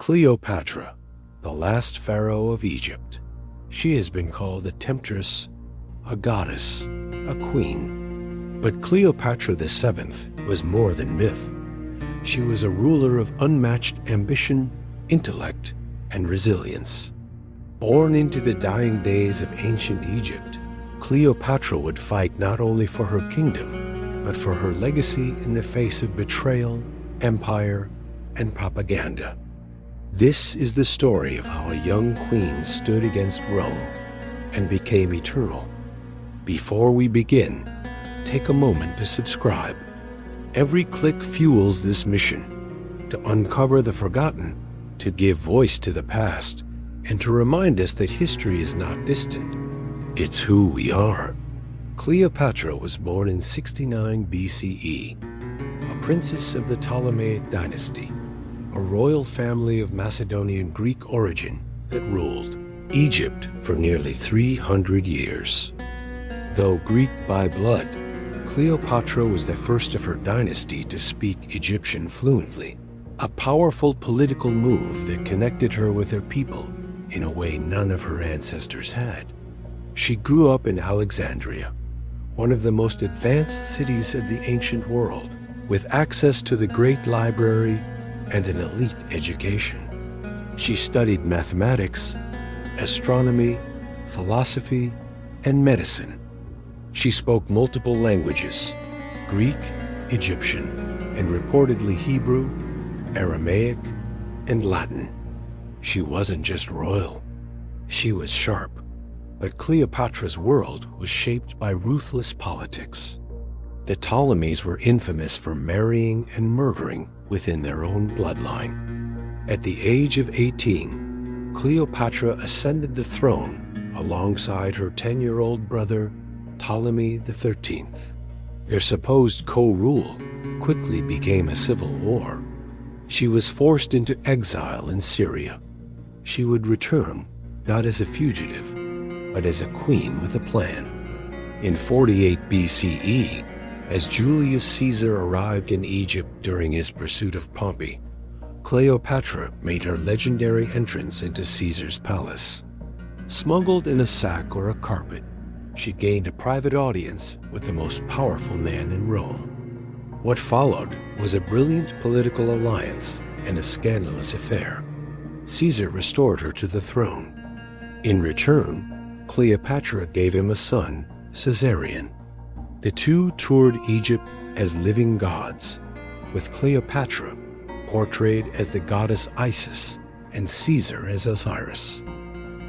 Cleopatra, the last pharaoh of Egypt. She has been called a temptress, a goddess, a queen. But Cleopatra VII was more than myth. She was a ruler of unmatched ambition, intellect, and resilience. Born into the dying days of ancient Egypt, Cleopatra would fight not only for her kingdom, but for her legacy in the face of betrayal, empire, and propaganda. This is the story of how a young queen stood against Rome and became eternal. Before we begin, take a moment to subscribe. Every click fuels this mission, to uncover the forgotten, to give voice to the past, and to remind us that history is not distant. It's who we are. Cleopatra was born in 69 BCE, a princess of the Ptolemaic dynasty, a royal family of Macedonian Greek origin that ruled Egypt for nearly 300 years. Though Greek by blood, Cleopatra was the first of her dynasty to speak Egyptian fluently, a powerful political move that connected her with her people in a way none of her ancestors had. She grew up in Alexandria, one of the most advanced cities of the ancient world, with access to the great library and an elite education. She studied mathematics, astronomy, philosophy, and medicine. She spoke multiple languages: Greek, Egyptian, and reportedly Hebrew, Aramaic, and Latin. She wasn't just royal. She was sharp. But Cleopatra's world was shaped by ruthless politics. The Ptolemies were infamous for marrying and murdering within their own bloodline. At the age of 18, Cleopatra ascended the throne alongside her 10-year-old brother, Ptolemy XIII. Their supposed co-rule quickly became a civil war. She was forced into exile in Syria. She would return, not as a fugitive, but as a queen with a plan. In 48 BCE, as Julius Caesar arrived in Egypt during his pursuit of Pompey, Cleopatra made her legendary entrance into Caesar's palace. Smuggled in a sack or a carpet, she gained a private audience with the most powerful man in Rome. What followed was a brilliant political alliance and a scandalous affair. Caesar restored her to the throne. In return, Cleopatra gave him a son, Caesarion. The two toured Egypt as living gods, with Cleopatra portrayed as the goddess Isis and Caesar as Osiris.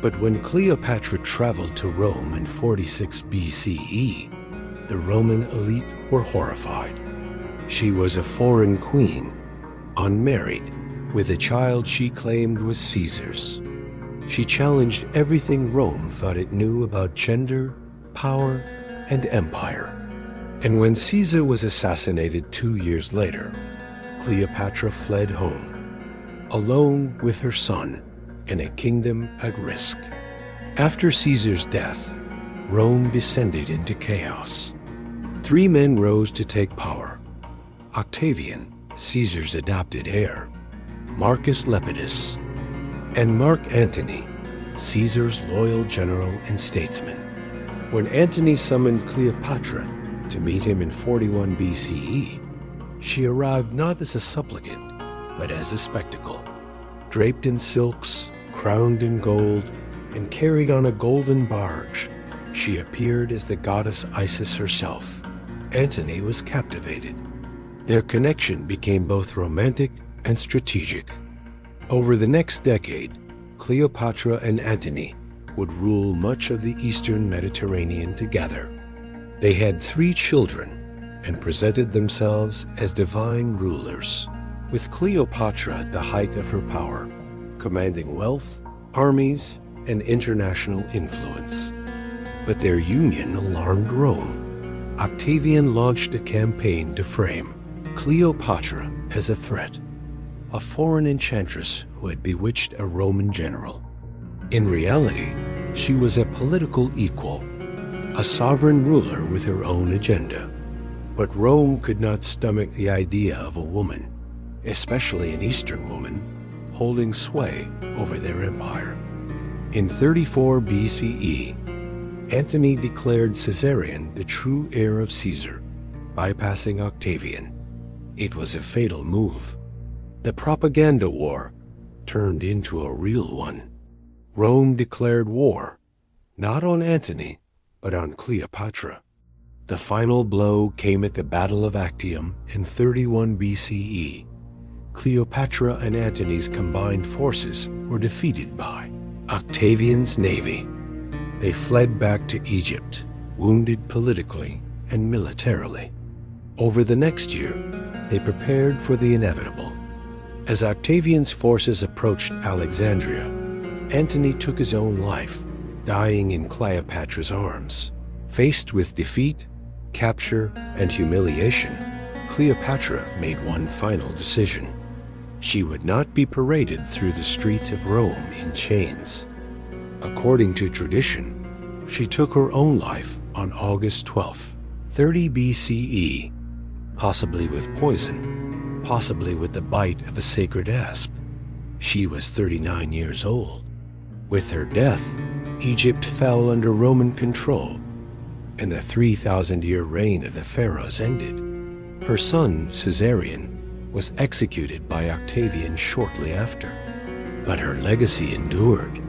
But when Cleopatra traveled to Rome in 46 BCE, the Roman elite were horrified. She was a foreign queen, unmarried, with a child she claimed was Caesar's. She challenged everything Rome thought it knew about gender, power, and empire. And when Caesar was assassinated 2 years later, Cleopatra fled home, alone with her son, in a kingdom at risk. After Caesar's death, Rome descended into chaos. 3 men rose to take power: Octavian, Caesar's adopted heir, Marcus Lepidus, and Mark Antony, Caesar's loyal general and statesman. When Antony summoned Cleopatra to meet him in 41 BCE, she arrived not as a supplicant, but as a spectacle. Draped in silks, crowned in gold, and carried on a golden barge, she appeared as the goddess Isis herself. Antony was captivated. Their connection became both romantic and strategic. Over the next decade, Cleopatra and Antony would rule much of the eastern Mediterranean together. They had 3 children and presented themselves as divine rulers, with Cleopatra at the height of her power, commanding wealth, armies, and international influence. But their union alarmed Rome. Octavian launched a campaign to frame Cleopatra as a threat, a foreign enchantress who had bewitched a Roman general. In reality, she was a political equal, a sovereign ruler with her own agenda. But Rome could not stomach the idea of a woman, especially an Eastern woman, holding sway over their empire. In 34 BCE, Antony declared Caesarion the true heir of Caesar, bypassing Octavian. It was a fatal move. The propaganda war turned into a real one. Rome declared war, not on Antony, but on Cleopatra. The final blow came at the Battle of Actium in 31 BCE. Cleopatra and Antony's combined forces were defeated by Octavian's navy. They fled back to Egypt, wounded politically and militarily. Over the next year, they prepared for the inevitable. As Octavian's forces approached Alexandria, Antony took his own life, dying in Cleopatra's arms. Faced with defeat, capture, and humiliation, Cleopatra made one final decision. She would not be paraded through the streets of Rome in chains. According to tradition, she took her own life on August 12, 30 BCE, possibly with poison, possibly with the bite of a sacred asp. She was 39 years old. With her death, Egypt fell under Roman control, and the 3,000-year reign of the pharaohs ended. Her son, Caesarion, was executed by Octavian shortly after, but her legacy endured.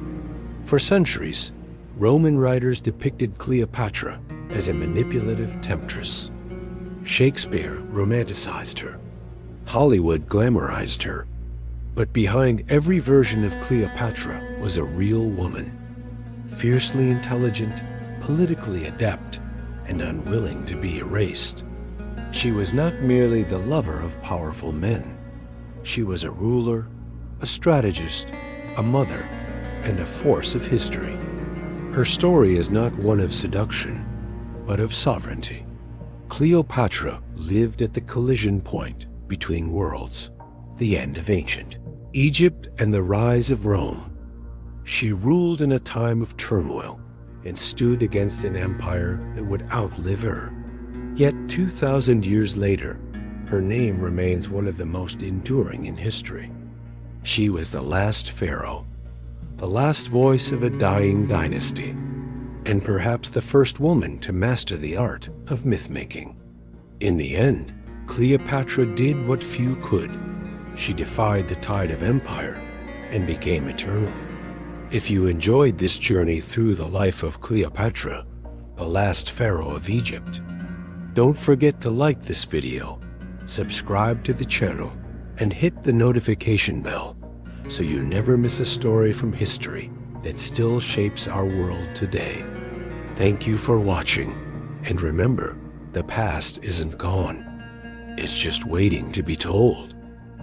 For centuries, Roman writers depicted Cleopatra as a manipulative temptress. Shakespeare romanticized her. Hollywood glamorized her. But behind every version of Cleopatra was a real woman, fiercely intelligent, politically adept, and unwilling to be erased. She was not merely the lover of powerful men. She was a ruler, a strategist, a mother, and a force of history. Her story is not one of seduction, but of sovereignty. Cleopatra lived at the collision point between worlds, the end of ancient Egypt and the rise of Rome. She ruled in a time of turmoil and stood against an empire that would outlive her. Yet 2,000 years later, her name remains one of the most enduring in history. She was the last pharaoh, the last voice of a dying dynasty, and perhaps the first woman to master the art of myth-making. In the end, Cleopatra did what few could. She defied the tide of empire and became eternal. If you enjoyed this journey through the life of Cleopatra, the last pharaoh of Egypt, don't forget to like this video, subscribe to the channel, and hit the notification bell so you never miss a story from history that still shapes our world today. Thank you for watching, and remember, the past isn't gone. It's just waiting to be told.